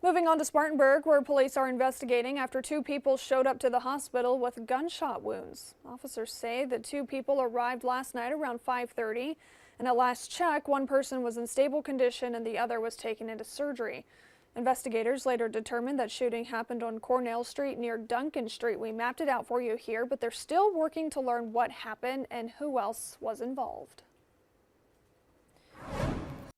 Moving on to Spartanburg, where police are investigating after two people showed up to the hospital with gunshot wounds. Officers say the two people arrived last night around 5:30, and at last check, one person was in stable condition and the other was taken into surgery. Investigators later determined that shooting happened on Cornell Street near Duncan Street. We mapped it out for you here, but they're still working to learn what happened and who else was involved.